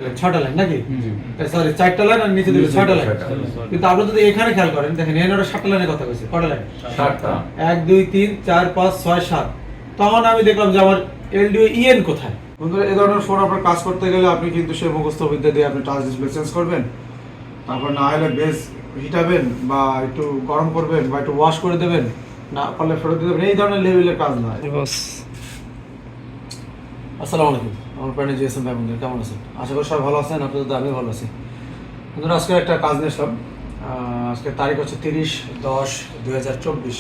ছয়টা লাইন নাকি? সরি, চারটা লাইন আর নিচে দিলে ছয়টা লাইন। কিন্তু আপনি যদি এখানে খেয়াল করেন, দেখেন এখানে ওরা সাতটা লাইনের কথা কইছে। কয়টা লাইন? সাতটা। 1 2 3 4 5 6 7। তখন আমি দেখলাম যে আমার এলডিও ইএন কোথায়। বন্ধুরা, এই ধরনের ফোন আপনার কাজ করতে গেলে আপনি কিন্তু সেই মুখস্থ বিদ্যা দিয়ে আপনি টাচ ডিসপ্লে চেঞ্জ করবেন, তারপর না হলে বেস হিটাবেন বা একটু গরম করবেন বা একটু ওয়াশ করে দেবেন, না পারলে ফেরত দিয়ে দেবেন। এই ধরনের লেভেলের কাজ না। আসসালামু আলাইকুম, আমার প্রাণী জিএসএম ভাই বন্ধু, কেমন আছেন? আশা করি সবাই ভালো আছেন। আপনাদের তো আমি ভালো আছি। বন্ধুরা, আজকে একটা কাজ নিয়ে আসলাম। আজকে তারিখ হচ্ছে 30/10/2024।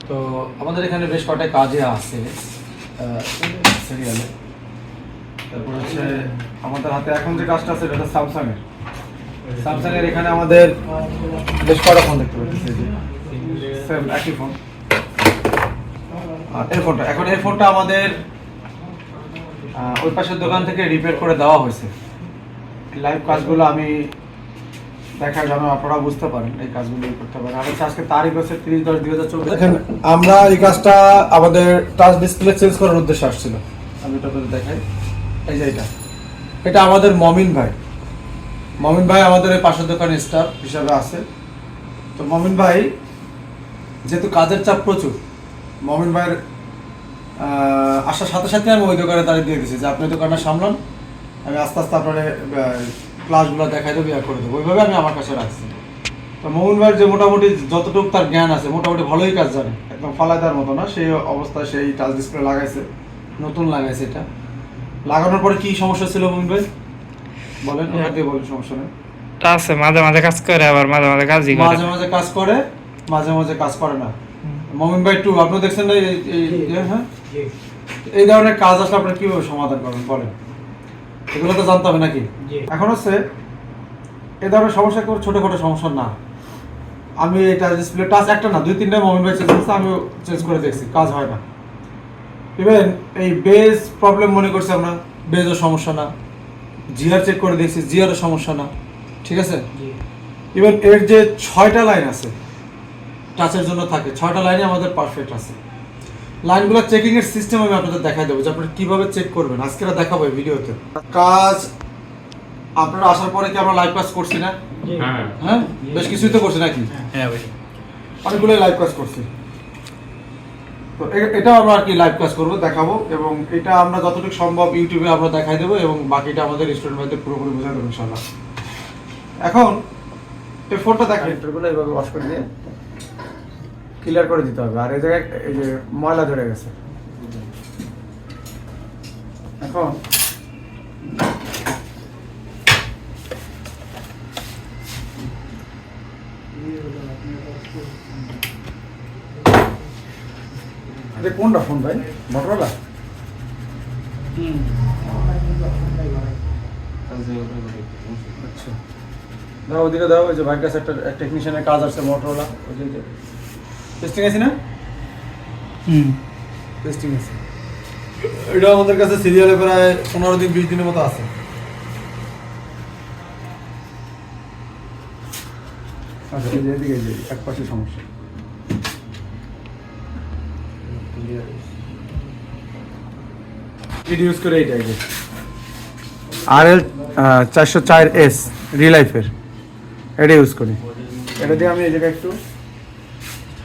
তো আমাদের এখানে বেশ কটা কাজে আছে সিরিয়ালে। তারপর হচ্ছে আমাদের হাতে এখন যে কাজটা আছে এটা স্যামসাংয়ের। স্যামসাংয়ের এখানে আমাদের বেশ কটা ফোন দেখতে পাচ্ছি, সেম একই ফোন। আর এই ফোনটা আমাদের ওই পাশের দোকান থেকে রিপেয়ার করে দেওয়া হয়েছে। লাইভ কাজগুলো আমি দেখার জন্য আপনারা বুঝতে পারেন, এই কাজগুলো করতে পারেন। আর হচ্ছে আজকে তারিখ হচ্ছে 30/10/2024। দেখেন, আমরা এই কাজটা আমাদের টাচ ডিসপ্লে চেঞ্জ করার উদ্দেশ্যে আসছিল। আমি এটা আপনাদের দেখাই। এই যে এটা আমাদের মমিন ভাই আমাদের এই পাশের দোকানে স্টাফ হিসাবে আছে। তো মমিন ভাই যেহেতু কাজের চাপ প্রচুর, মমিন ভাইয়ের আসার সাথে সাথে আমি ওই দোকানে তারিখ দিয়ে দিয়েছি যে আপনি দোকানটা সামলান, আমি আস্তে আস্তে আপনার ক্লাসগুলো দেখাই দেবো, করে দেবো। ওইভাবে আমি আমার কাছে রাখছি। তো মোহন ভাইয়ের যে মোটামুটি যতটুকু তার জ্ঞান আছে, মোটামুটি ভালোই কাজ জানে, একদম ফালাই দেওয়ার মতো না। সেই অবস্থায় সেই টাচ ডিসপ্লে লাগাইছে, নতুন লাগাইছে। এটা লাগানোর পরে কি সমস্যা ছিল মোহন ভাই বলেন? বলেন, সমস্যা নেই। আছে মাঝে মাঝে কাজ করে, আবার মাঝে মাঝে কাজই করে, মাঝে মাঝে কাজ করে, মাঝে মাঝে কাজ করে না। মোমিন ভাই টু আপনি দেখছেন না? হ্যাঁ, এই ধরনের কাজ আসলে আপনারা কিভাবে সমাধান করবেন বলেন? এগুলো তো জানতে হবে নাকি? এখন হচ্ছে এই ধরনের সমস্যা কোনো ছোটখাটো সমস্যা না। আমি এই টাচ ডিসপ্লে টাচ একটা না 2-3টা মোমিন ভাই চেঞ্জ করছে, আমিও চেঞ্জ করে দেখছি, কাজ হয় না। ইভেন এই বেজ প্রবলেম মনে করছি আমরা, বেজও সমস্যা না। জিআর চেক করে দেখছি, জিআরও সমস্যা না। ঠিক আছে? ইভেন এর যে 6টা লাইন আছে টাচের জন্য থাকে, 6টা লাইনে আমাদের পারফেক্ট আছে। লাইনগুলো চেকিং এর সিস্টেম আমি আপনাদের দেখাই দেবো যে আপনারা কিভাবে চেক করবেন। আজকে দেখাবো এই ভিডিওতে। কাজ আপনারা আসার পরে কি আমরা লাইভ কাজ করছি না? হ্যাঁ, বেশ কিছুই তো করছি নাকি? হ্যাঁ ভাই, অনেকগুলো লাইভ কাজ করছি। তো এটাও আমরা আর কি লাইভ কাজ করবো, দেখাবো। এবং এটা আমরা যতটুকু সম্ভব ইউটিউবে আমরা দেখাই দেবো, এবং বাকিটা আমাদের স্টুডেন্ট ভাইদের পুরোপুরি বোঝাই দেবো ইনশাআল্লাহ। এখন এই ফোনটা দেখেন, এগুলো এইভাবে ওয়াশ করে দিয়ে ক্লিয়ার করে দিতে হবে। আর এই জায়গায় এই যে ময়লা ধরে গেছে, এখন এটা কোনটা ফোন ভাই? মোটরোলা? আচ্ছা, দাও ওদিকে দাও। ওই যে ভাইয়ের কাছে একটা টেকনিশিয়ানের কাজ আছে, মোটরোলা। ওই যে টেস্টিং আছে না? টেস্টিং আছে। এটা আমাদের কাছে সিরিয়ালে প্রায় 15-20 দিনের মতো আছে। আচ্ছা, এই যে এদিকে যে এক পাশে সমস্যা। এটা ইউজ করে এইটা যে RL 404S রিলাইফের, এটা ইউজ করি। এটা দিয়ে আমি এই জায়গায় একটু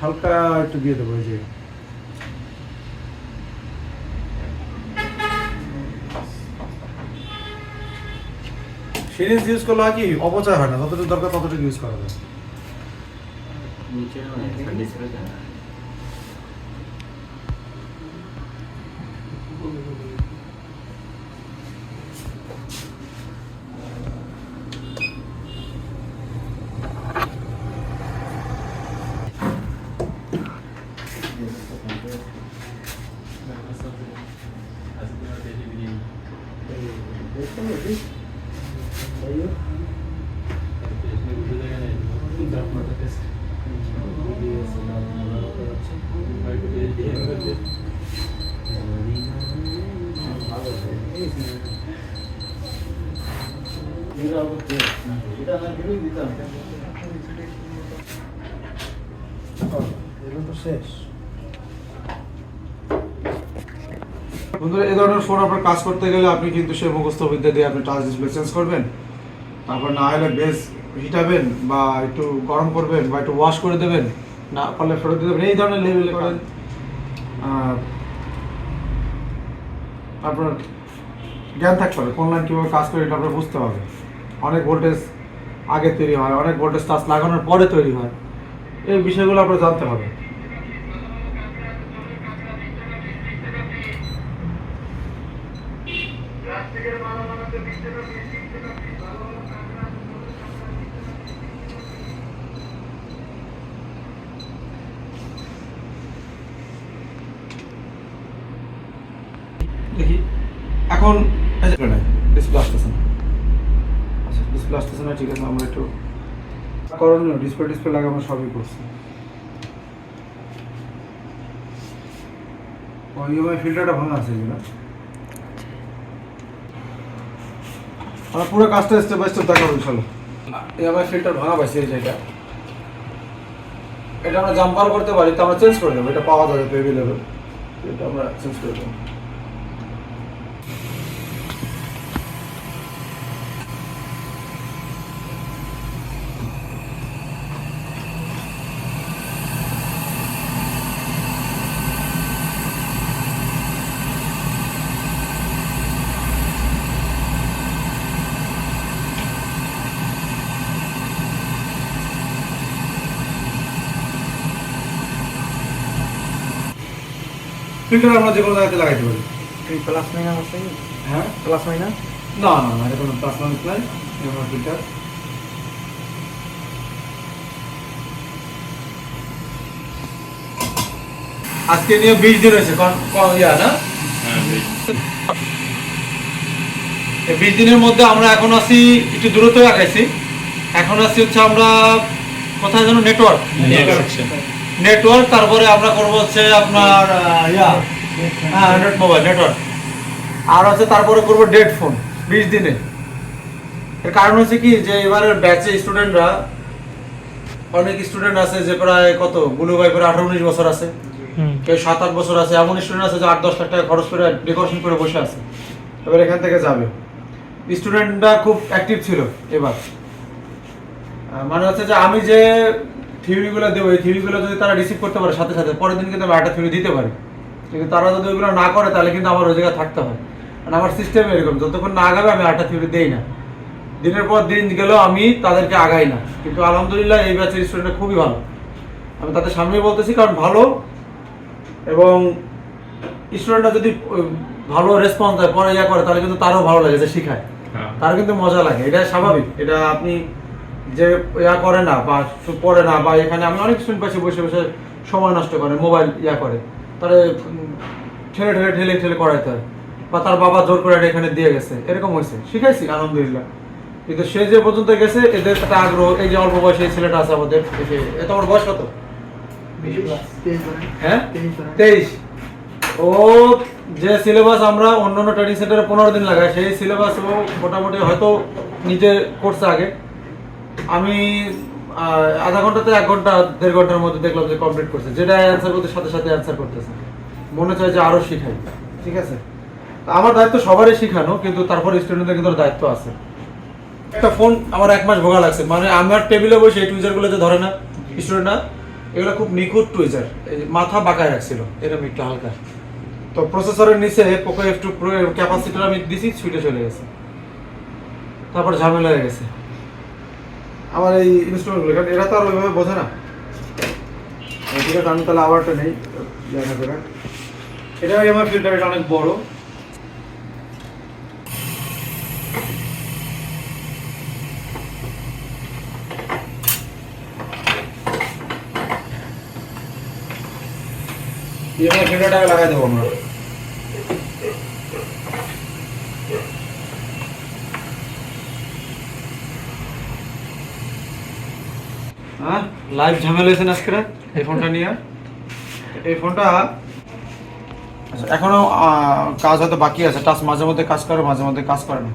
হালকা একটু দিয়ে দেবো। এই যে সিরিজ ইউজ করলে কি অপচয় হয় না, যতটুকু দরকার ততটুকু ইউজ করা যায়। বন্ধুরা, এই ধরনের ফোন আপনার কাজ করতে গেলে আপনি কিন্তু সেই মুখস্থ বিদ্যা দিয়ে আপনি টাচ ডিসপ্লে চেঞ্জ করবেন, তারপর না হলে বেস হিটাবেন বা একটু গরম করবেন বা একটু ওয়াশ করে দেবেন, না পারলে ফেরত দিয়ে দেবেন, এই ধরনের লেভেলে করেন। আপনার জ্ঞান থাকতে হবে কোন লাইন কীভাবে কাজ করে, এটা আপনার বুঝতে হবে। অনেক ভোল্টেজ আগে তৈরি হয়, অনেক ভোল্টেজ টাচ লাগানোর পরে তৈরি হয়, এই বিষয়গুলো আপনার জানতে হবে। দেখি এখন ডিসপ্লে আসতেছে না। আচ্ছা, ডিসপ্লে আসতেছে না, ঠিক আছে, আমরা একটু করণীয় ডিসপ্লে লাগানো সবই করছি। ইএমআই ফিল্টারটা ভাঙা আছে না, আমরা পুরো কাজটা স্টেপ বাই স্টেপ দেখাবো ইনশাল্লাহ। ইএমআই ফিল্টার ভাঙা পাইছে, এই যেটা এটা আমরা জাম্পার করতে পারি, তো আমরা চেঞ্জ করে দেবো, এটা পাওয়া যাবে অ্যাভেলেবল, এটা আমরা চেঞ্জ করে দেবো। ফিল্টার আমরা যে কোনো জায়গাতে লাগাইতে পারি। এই প্লাস মাইনাস আছে কি? হ্যাঁ, প্লাস মাইনাস? না না না, এটা কোনো প্লাস মাইনাস নাই, এটা ফিল্টার। আজকে নিয়ে 20 দিন হয়েছে, ইয়া না, এই 20 দিনের মধ্যে আমরা এখন আছি একটু দূরত্ব আগাইছি। এখন আছি হচ্ছে আমরা কোথায় যেন নেটওয়ার্ক, তারপরে আমরা করবো হচ্ছে আপনার অ্যান্ড্রয়েড মোবাইল নেটওয়ার্ক, আর হচ্ছে তারপরে করবো ডেড ফোন 20 দিনে। এর কারণ হচ্ছে কি, যে এবারের ব্যাচে স্টুডেন্টরা, অনেক স্টুডেন্ট আছে যে প্রায় কত বুলু ভাই প্রায় 18-19 বছর আছে, কেউ 7-8 বছর আছে, এমন স্টুডেন্ট আছে যে 8-10 লাখ টাকা খরচ করে ডেকোরেশন করে বসে আছে, এবার এখান থেকে যাবে। স্টুডেন্টরা খুব অ্যাক্টিভ ছিল এবার, মানে হচ্ছে যে আমি যে থিওরিগুলো দেবো, এই থিওরিগুলো যদি তারা রিসিভ করতে পারে সাথে সাথে, পরের দিন কিন্তু আমি একটা থিওরি দিতে পারি। কিন্তু তারা যদি ওইগুলো না করে, তাহলে কিন্তু আমার ওই জায়গায় থাকতে হয়। কারণ আমার সিস্টেম এরকম, যতক্ষণ না আগাবে আমি একটা থিওরি দেই না, দিনের পর দিন গেলেও আমি তাদেরকে আগাই না। কিন্তু আলহামদুলিল্লাহ এই ব্যাচের স্টুডেন্টরা খুবই ভালো, আমি তাদের সামনেই বলতেছি, কারণ ভালো, এবং স্টুডেন্টরা যদি ভালো রেসপন্স দেয়, পরে ইয়া করে, তাহলে কিন্তু তারও ভালো লাগে, যে শিখায় তার কিন্তু মজা লাগে, এটা স্বাভাবিক। এটা আপনি যে ইয়া করে না বা পড়ে না, বা এখানে আমি অনেক স্টুডেন্ট পাচ্ছি বসে বসে সময় নষ্ট করে, মোবাইল ইয়া করে, তারা ঠেলে করাইতে হয়, বা তার বাবা জোর করে এখানে দিয়ে গেছে, এরকম হয়েছে, শিখাইছি আলহামদুলিল্লাহ। কিন্তু সে যে পর্যন্ত গেছে, এদের একটা আগ্রহ, এই যে অল্প বয়সে এই ছেলেটা আছে আমাদের, এত আমার বয়স কত? হ্যাঁ, 23। ও যে সিলেবাস আমরা অন্যান্য ট্রেনিং সেন্টারে 15 দিন লাগাই, সেই সিলেবাস ও মোটামুটি হয়তো নিজে করছে আগে। আমি আধা ঘন্টাতে 1 ঘন্টা 1.5 ঘন্টার মধ্যে দেখলাম যে কমপ্লিট করছে, যেটা অ্যান্সার করতে সাথে সাথে অ্যান্সার করতেছে, মনে চায় যে আরো শিখাই। ঠিক আছে, আমার দায়িত্ব সবারই শিখানো, কিন্তু তারপর স্টুডেন্টদের কিন্তু দায়িত্ব আছে। একটা ফোন আমার 1 মাস ভোগা লাগছে, মানে আমার টেবিলে বসে এই টুইজারগুলো যে ধরে না স্টুডেন্টরা, এগুলো খুব নিখুঁত টুইজার, মাথা বাঁকায় রাখছিল এরকম একটু হালকা, তো প্রসেসরের নিচে পোকো F2 Pro এর ক্যাপাসিটর আমি দিছি, ছুটে চলে গেছে, তারপর ঝামেলা হয়ে গেছে আমার এই ইনস্ট্রুমেন্টগুলো, কারণ এরা তো আর ওইভাবে বোঝে না। ঠিক আছে, আমি তাহলে আবারটা নেই দেখা করে, এটা আমার ফিল্টার, এটা অনেক বড়। এবার ফিল্টারটাকে লাগাই দেবো আমরা। হ্যাঁ, লাইভ ঝামেলা হয়েছে আজকে এই ফোনটা নিয়ে। এই ফোনটা আচ্ছা এখনো কাজ হয়তো বাকি আছে, টাচ মাঝে মধ্যে কাজ করে, মাঝে মধ্যে কাজ করে না।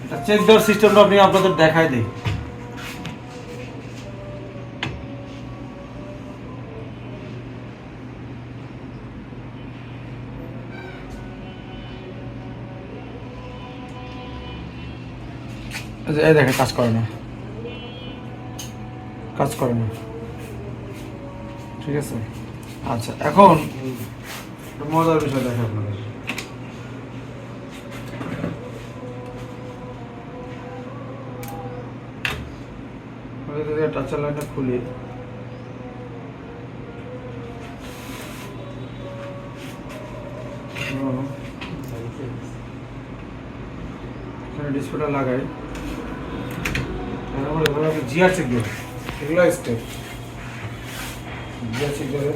এটা চেক দেওয়ার সিস্টেমটা আপনি আপনাদের দেখাই দিই। এই দেখেন কাজ করে না, কাজ করে না। ঠিক আছে, আচ্ছা এখন একটা মজার বিষয় দেখে আপনাদের। টাচার লাইনটা খুলি, ডিসপ্লেটা লাগাই, জিআর চেক দেবে, এগুলো স্টেপ জিআর চেক দেবে।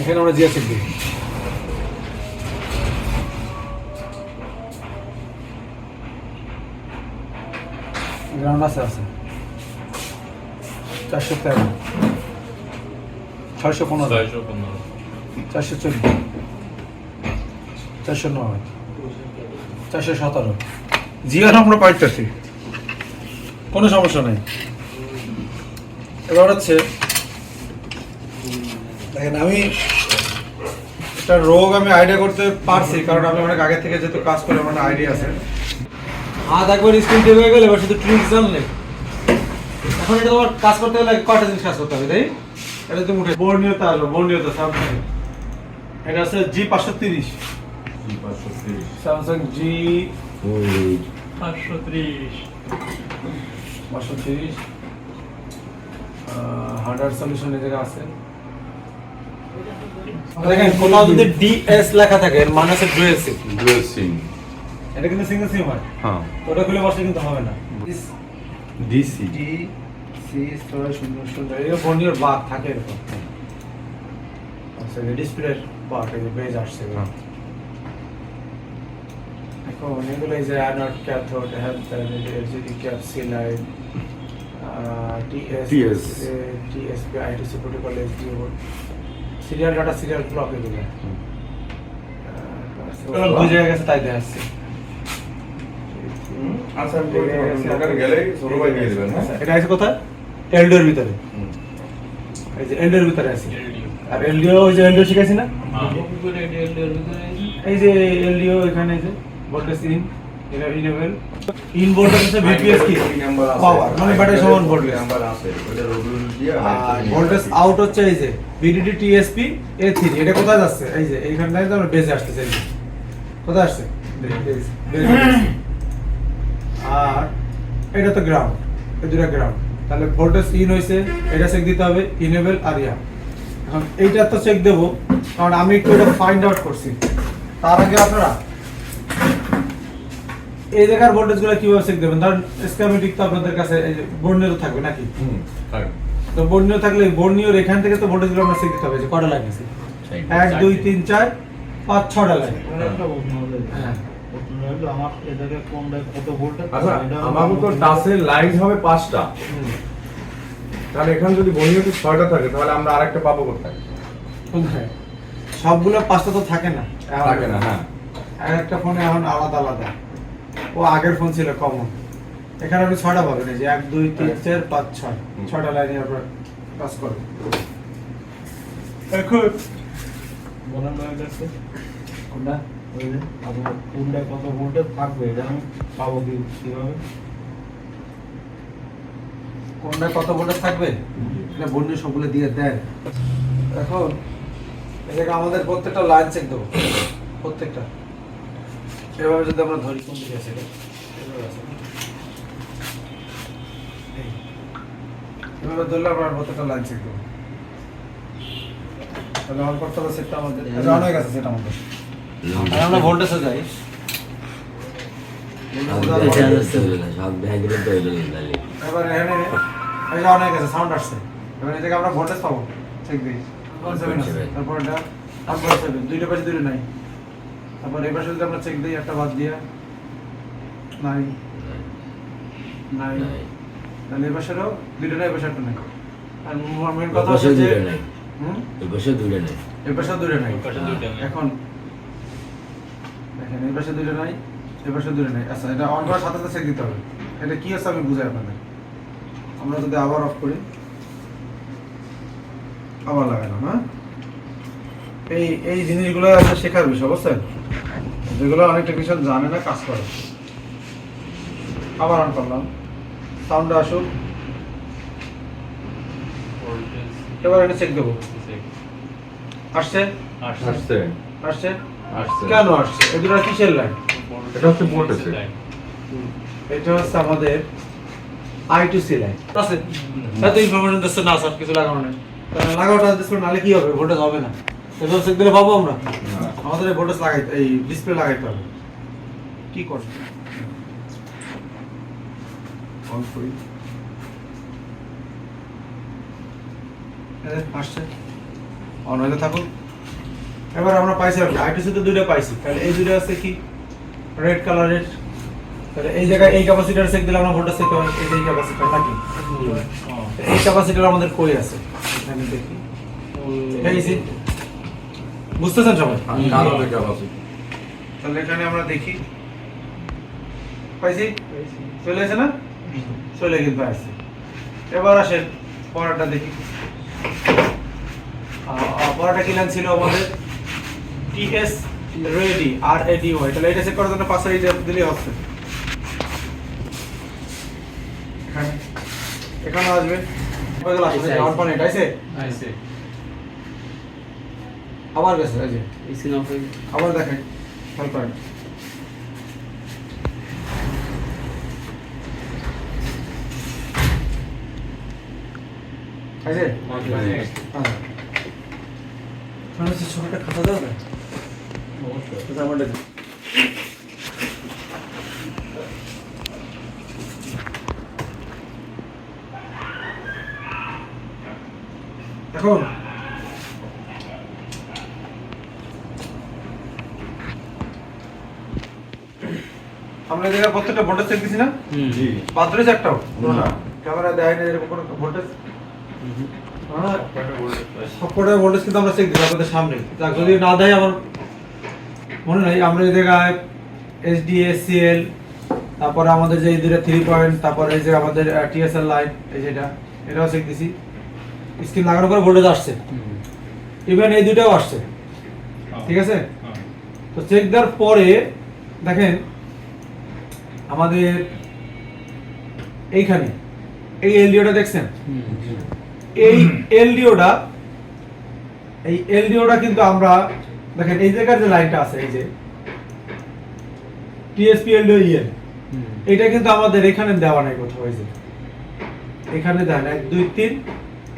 এখানে আমরা জিআর চেক দিই, গ্রাউন্ড আছে 413, 615, 414, 409, 417 জিআর আমরা পাইতেছি, কোনো সমস্যা নেই। এবার হচ্ছে দেখেন, আমি একটা রোগ আমি আইডিয়া করতে পারছি, কারণ আমি অনেক আগে থেকে যেহেতু কাজ করে আমার আইডিয়া আছে। হাত একবার স্ক্রিন টেপ হয়ে গেলে এবার শুধু ট্রিক্স জানলে, এখন এটা তোমার কাজ করতে হলে কয়টা জিনিস কাজ করতে হবে, তাই এটা তুমি উঠে বর্ণীয়তা আসবে, বর্ণীয়তা সামথিং। এটা আছে G530, Samsung G530, hardware solution এই জায়গা আছে। দেখেন কোথাও যদি ডিএস লেখা থাকে এর মানে হচ্ছে ডুয়াল সিম, এটা কিন্তু সিঙ্গেল সিম হয়। হ্যাঁ, ওটা খুলে বসে কিন্তু হবে না। ডিসি ডিসি 600 এর বর্ণীয় বাদ থাকে এরকম। আচ্ছা, ডিসপ্লের পার্ট এই বেজ আসছে। এখন এগুলো এই যে অ্যানোড ক্যাথোড হেলথ এলসিডি ক্যাপসুলাইড TS TSP ITC protocol SD serial data serial clock এগুলো বুঝে গেছে, তাই দেখাচ্ছে। আচ্ছা, দোকানে গেলে ছোট ভাই নিয়ে দিবেন। হ্যাঁ, এটা আছে কোথায়? এলডিওর ভিতরে, এই যে এলডিওর ভিতরে আছে। আর এলডিও ওই যে এলডিও শিখাইছি না, এই যে এলডিও এখানে এই যে voltage in enable in voltage আছে, ভিপিএস কি পাওয়ার মানে ব্যাটারি সমান ভোল্টেজ নাম্বার আছে, ওটা রোডুল দিয়ে আর ভোল্টেজ আউট হচ্ছে এই যে ভিডিডি টিএসপি A3। এটা কোথায় যাচ্ছে? এই যে এইখানটায় তো আমরা বেজে আসতেছে, এই যে কোথায় আসছে বেজ। আর এটা তো গ্রাউন্ড, এই দুটো গ্রাউন্ড। তাহলে ভোল্টেজ ইন হইছে, এটা চেক দিতে হবে, ইনেবল আর ইয়া। এখন এইটা তো চেক দেব, কারণ আমি একটু এটা ফাইন্ড আউট করছি। তার আগে আপনারা এই জায়গার ভোল্টেজগুলো কিভাবে চেক দেবেন? ধরেন স্কিমেটিক তো আপনাদের কাছে এই যে বর্ণীয় তো থাকবে নাকি? থাকে। তো বর্ণীয় থাকলে বর্ণীয়র এখান থেকে তো ভোল্টেজগুলো আমরা চেক দিতে হবে যে কয়টা লাইন আছে। 1 2 3 4 5 6টা লাইন। হ্যাঁ, আমার এ জায়গায় কোনটা কত ভোল্টেজ? আচ্ছা, আমার তো টাচের লাইন হবে 5টা, তাহলে এখানে যদি বর্ণীয়টি 6টা থাকে তাহলে আমরা আরেকটা পাবো কোথায়? কোথায়? সবগুলো 5টা তো থাকে না, থাকে না। হ্যাঁ, একটা ফোনে এখন আলাদা আলাদা। ও আগের ফোন ছিল কমন, এখানে আপনি 6টা পাবেন, এই যে 1 2 3 4 5 6 6টা লাইনে আপনার কাজ করবে। এখন বলেন না কাছে কোনটা ওই যে আপনার কোনটা কত ভোল্টেজ থাকবে এটা আমি পাবো কিভাবে? কোনটা কত ভোল্টেজ থাকবে এটা বর্ণীয় সবগুলো দিয়ে দেয়। এখন এটাকে আমাদের প্রত্যেকটা লাইন চেক দেবো, প্রত্যেকটা এভাবে যদি আমরা ধরি, কোন দিকে আছে এটা? এভাবে আছে। এভাবে ধরলে আমরা প্রত্যেকটা লাইন চেক দেবো। তাহলে অন করতে হবে সেটটা আমাদের, এটা অন হয়ে গেছে সেটা আমাদের। আর আমরা ভোল্টেজে যাই, এবার এখানে এই যে অন হয়ে গেছে, সাউন্ড আসছে। এবার এই জায়গায় আমরা ভোল্টেজ পাবো, চেক দিই 1.7 আছে। তারপর এটা 1.7, দুইটা পাশে দুইটা নাই। তারপর এই পাশে যদি আমরা চেক দিই, একটা বাদ দিয়া নাই নাই, তাহলে এই পাশেরও দুইটা নাই, এই পাশে একটা নাই। আর মেন কথা হচ্ছে যে এই পাশে দুইটা নাই। এখন দেখেন এই পাশে দুইটা নাই, এই পাশে দুইটা নাই। আচ্ছা, এটা অন করার সাথে সাথে চেক দিতে হবে। এটা কি আছে আমি বুঝাই আপনাদের। আমরা যদি আবার অফ করি, আবার লাগালাম। হ্যাঁ, এই জিনিসগুলো আছে শেখার বিষয়, বুঝছেন? যেগুলো অনেক টেকনিশিয়ান জানে না, কাজ করে। আবার অন করলাম, সাউন্ড আসুক। এবার এটা চেক দেবো। আসছে আসছে আসছে আসছে কেন আসছে? এই দুটো কিসের লাইন? এটা হচ্ছে ভোল্টেজ। এটা হচ্ছে আমাদের I2C লাইন আছে। এত ইনফরমেশন দিচ্ছে না স্যার, কিছু লাগানো নেই। কারণ লাগানোটা দিচ্ছে নালে কি হবে? ভোল্টেজ হবে না। এবার চেক দিলে পাবো আমরা। আমাদের এই ভোল্টেজ লাগাইতে, এই ডিসপ্লে লাগাইতে হবে। কি করব? অন করি। আসছে, অন হতে থাকুন। এবার আমরা পাইছি আর I2C তে দুইটা পাইছি। তাহলে এই দুইটা আছে কি রেড কালারের। তাহলে এই জায়গায় এই ক্যাপাসিটর চেক দিলে আমরা ভোল্টেজ চেক করব। এই ক্যাপাসিটর নাকি? এই ক্যাপাসিটর আমাদের কই আছে? এখানে দেখি। এইছি, বুঝতেছেন সবাই? কালো দেখা আছে। তাহলে এখানে আমরা দেখি, পাইছি? চলে আসে না? চলে কিন্তু আসছে। এবার আসেন পরেরটা দেখি। পরেরটা কি লাইন ছিল আমাদের? TS ready, RADY। তাহলে এটা চেক করার জন্য পাশে এই দিলেই হচ্ছে। এখানে আসবে, অন এটা আছে, আবার গেছে, এই যে আবার দেখেন, খেয়াল করেন। আছে? হ্যাঁ। ছোটটা খাতা দাও না? অবশ্যই। আমার দেখুন। এখন আমরা জায়গা প্রত্যেকটা ভোল্টেজ চেক দিছি না? জি। বাদ রয়েছে একটাও? না। ক্যামেরা দেখায় না এরকম কোনো ভোল্টেজ? সবকটার ভোল্টেজ কিন্তু আমরা চেক দিই আপনাদের সামনে। যাক, যদি না দেয় আমার মনে নাই, আমরা এই জায়গায় SDACL, তারপরে আমাদের যে এই দুটো 3 পয়েন্ট, তারপরে এই যে আমাদের TSL লাইন, এই যেটা, এটাও চেক দিছি। স্ক্রিন লাগানোর পরে ভোল্টেজ আসছে, ইভেন এই দুটাও আসছে। ঠিক আছে? তো চেক দেওয়ার পরে দেখেন আমাদের এইখানে এই এলডিওটা দেখছেন? এই এলডিওটা কিন্তু আমরা দেখেন এই জায়গার যে লাইনটা আছে, এই যে TSP LDO EN, এটা কিন্তু আমাদের এখানে দেওয়া নাই কোথাও। এই যে এখানে দেন 1 2 3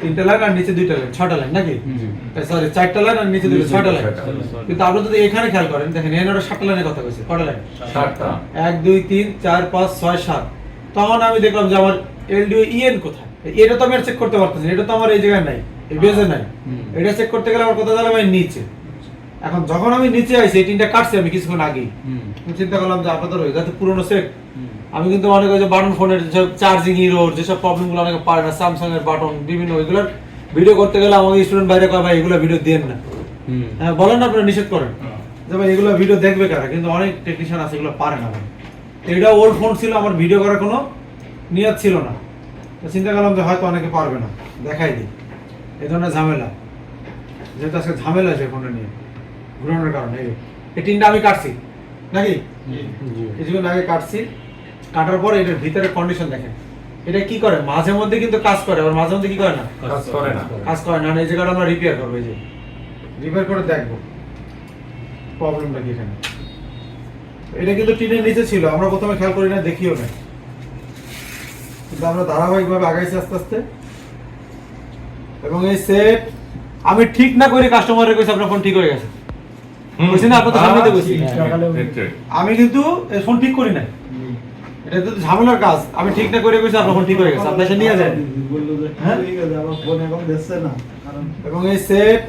তিনটা লাইন আর নিচে দুইটা লাইন, 6টা লাইন নাকি? সরি, 4টা লাইন আর নিচে দুইটা, 6টা লাইন। কিন্তু আপনি যদি এখানে খেয়াল করেন, দেখেন এখানে ওরা 7টা লাইনের কথা কইছে। কয়টা লাইন? 7টা। 1 2 3 4 5 6 7। তখন আমি দেখলাম যে আমার LDO EN কোথায়? এটা তো আমি চেক করতে পারতেছি না, এটা তো আমার এই জায়গায় নাই, এই বেজে নাই। এটা চেক করতে গেলে আমার কোথায় গেলাম? এই নিচে। এখন যখন আমি নিচে আইছি, এই তিনটা কাটছি আমি কিছুক্ষণ আগেই, আমি চিন্তা করলাম যে আপনাদের ওই যাতে পুরনো সেট। আমি কিন্তু অনেক ওই যে বাটন ফোনের যেসব চার্জিং ইরোর, যেসব প্রবলেমগুলো অনেকে পারে না, স্যামসাং এর বাটন বিভিন্ন ওইগুলোর ভিডিও করতে গেলে আমাদের স্টুডেন্ট বাইরে কয় ভাই এগুলো ভিডিও দেন না। হ্যাঁ, বলেন না, আপনারা নিষেধ করেন যে ভাই এগুলো ভিডিও দেখবে কারা, কিন্তু অনেক টেকনিশিয়ান আছে এগুলো পারে না। এটা ওল্ড ফোন ছিল, আমার ভিডিও করার কোনো নিয়ত ছিল না। তো চিন্তা করলাম যে হয়তো অনেকে পারবে না, দেখাই দিই। এই ধরনের ঝামেলা, যেহেতু আজকে ঝামেলা আছে ফোনটা নিয়ে ঘুরানোর কারণে, এই টিনটা আমি কাটছি নাকি কিছুক্ষণ আগে কাটছি। কাটার পরে এটার ভিতরে কন্ডিশন দেখেন, এটা কি করে মাঝে মধ্যে কিন্তু কাজ করে, আবার মাঝে মধ্যে কি করে না, কাজ করে না। কাজ করে না। এই জায়গাটা আমরা রিপেয়ার করবো, এই যে রিপেয়ার করে দেখবো প্রবলেমটা কি এখানে। এটা কিন্তু টিনের নিচে ছিল, আমরা প্রথমে খেয়াল করি না, দেখিও না, কিন্তু আমরা ধারাবাহিকভাবে আগাইছি আস্তে আস্তে। এবং এই সেট আমি ঠিক না করে কাস্টমারের কইছি আপনার ফোন ঠিক হয়ে গেছে, বুঝছি না? আপনাদের সামনে তো বলছি আমি কিন্তু এই ফোন ঠিক করি না, এটা তো ঝামেলার কাজ। আমি ঠিক না করে কইছি আপনার ফোন ঠিক হয়ে গেছে, আপনি এসে নিয়ে যান। এবং এই সেট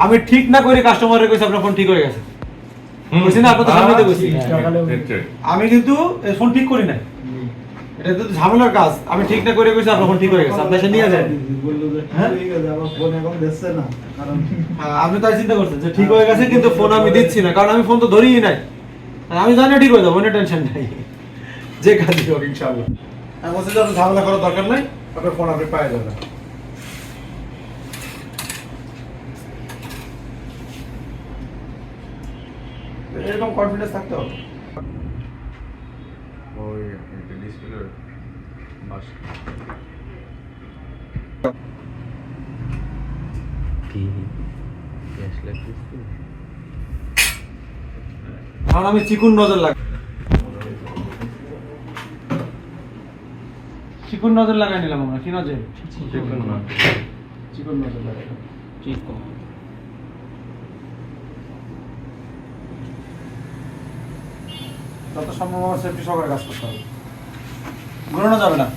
আমি ঠিক না করে কাস্টমারের কইছি আপনার ফোন ঠিক হয়ে গেছে, বুঝছি না? আপনাদের সামনে তো বলছি আমি কিন্তু এই ফোন ঠিক করি না, এটা তো ঝামেলার কাজ। আমি ঠিক না করে কইছি আপনার ফোন ঠিক হয়ে গেছে, আপনি এসে নিয়ে যান। আপনি তাই চিন্তা করছেন যে ঠিক হয়ে গেছে, কিন্তু ফোন আমি দিচ্ছি না, কারণ আমি ফোন তো ধরিই নাই। আমি জানি ঠিক হয়ে যাবো, কোনো টেনশন নাই, যে কাজই হোক ইনশাআল্লাহ। আমি বলছি যে ঝামেলা করার দরকার নাই, আপনার ফোন আপনি পাওয়া যাবে। এরকম কনফিডেন্স থাকতে হবে। ওই ডিসপ্লের বাস কারণ আমি চিকুন নজর লাগাই, চিকুন নজর লাগাই নিলাম আমরা। কি নজর? চিকুন নজর লাগাই। যত সম্ভব আমার সেফটি সহকারে কাজ করতে হবে। ঘোরানো যাবে না,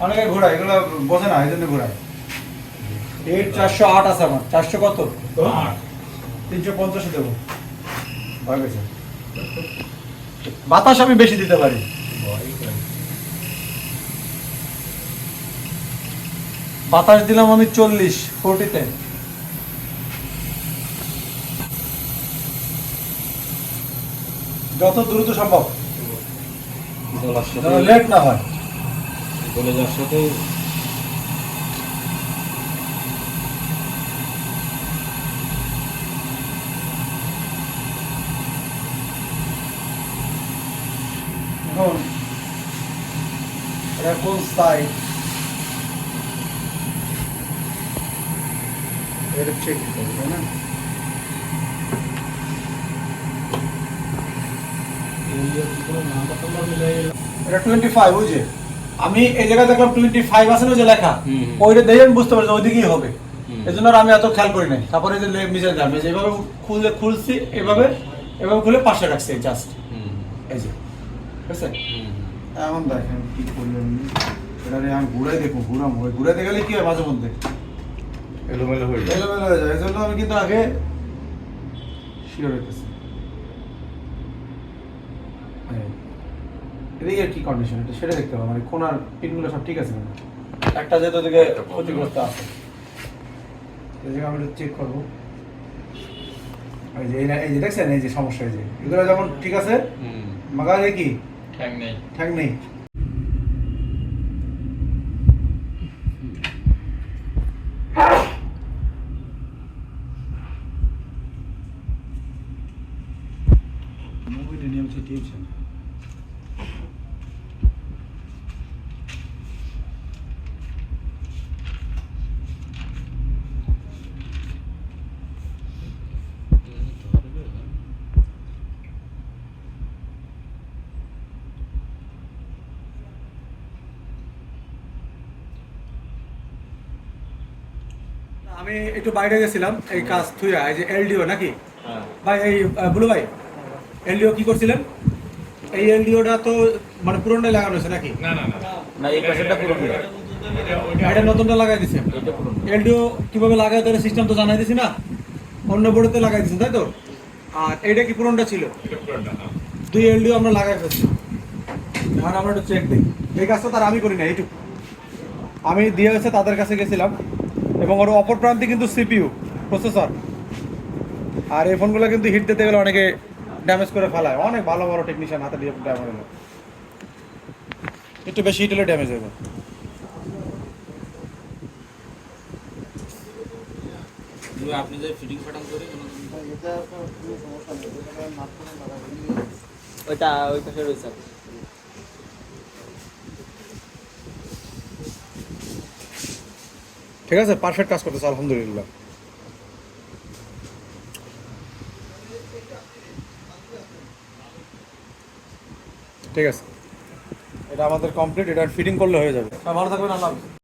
অনেকে ঘোরায়, এগুলো বোঝে না, এই জন্য ঘোরায়। 408 আছে আমার। 400 কত? 350 দেবো। ভয় পেয়েছে। বাতাস আমি বেশি দিতে পারি। বাতাস দিলাম আমি 40-40-তে। যত দ্রুত সম্ভব, লেট না হয়। এখন এটা কোন সাইড এটা চেক করতে হবে না? এটা 25, ওই যে আমি এই জায়গায় দেখলাম 25 আছে না, ওই যে লেখা, ওইটা দেখে আমি বুঝতে পারছি ওইদিকেই হবে। এই জন্য আর আমি এত খেয়াল করি নাই। তারপরে এই যে নিচে যাবে, যেভাবে খুলছি এভাবে খুলে পাশে রাখছি জাস্ট, এই যে বুঝছেন? এখন দেখেন কি করলেন, এটা আমি ঘুরাই দেখবো, ঘুরাইতে গেলে কি হয় মাঝে মধ্যে এলোমেলো হয়ে যায়। এলোমেলো হয়ে যায়। এই জন্য আমি কিন্তু আগে শিওর হইতেছি এদিকে কি কন্ডিশন, এটা সেটা দেখতে হবে। মানে কোনার পিনগুলো সব ঠিক আছে কিনা। একটা যেহেতু ওদিকে ক্ষতিগ্রস্ত আছে, এদিকে আমি চেক করবো। এই যে দেখছেন, এই যে সমস্যা, এই যে এগুলো যখন ঠিক আছে, মাগালে কি ঠ্যাং নেই। মুভিটা নিয়ে হচ্ছে টিপছেন। আমি একটু বাইরে গেছিলাম এই কাজ থুইয়া, এই যে এলডিও নাকি ভাই, এই বুলু ভাই, এলডিও কি করছিলেন? এই এলডিওটা তো মানে পুরোটাই লাগানো হয়েছে নাকি? না, এই পাশেরটা পুরো না। এটা নতুনটা লাগাই দিছেন। এলডিও কিভাবে লাগাই তার সিস্টেম তো জানাই দিছি না, অন্য বোর্ডেতে লাগাই দিছেন তাই তো? আর এইটা কি পুরোটা ছিল? দুই এলডিও আমরা লাগাই ফেলছি। এখন আমরা একটু চেক দিই। এই কাজটা তার আমি করি না, এইটুকু আমি দিয়ে হচ্ছে তাদের কাছে গেছিলাম, এবং ওর অপর প্রান্তে কিন্তু সিপিইউ প্রসেসর। আর এই ফোনগুলো কিন্তু হিট দিতে গেলে অনেকে ড্যামেজ করে ফেলায়, অনেক ভালো ভালো টেকনিশিয়ান হাতে দিয়ে ড্যামেজ হলো, একটু বেশি হিট হলে ড্যামেজ হবে। আপনি যে ফিটিং প্যাটার্ন করে ওইটা ওই পাশে রয়েছে। ঠিক আছে, পারফেক্ট কাজ করতেছে আলহামদুলিল্লাহ। ঠিক আছে, এটা আমাদের কমপ্লিট। এটা ফিটিং করলে হয়ে যাবে। ভালো থাকবেন, আল্লাহ হাফেজ।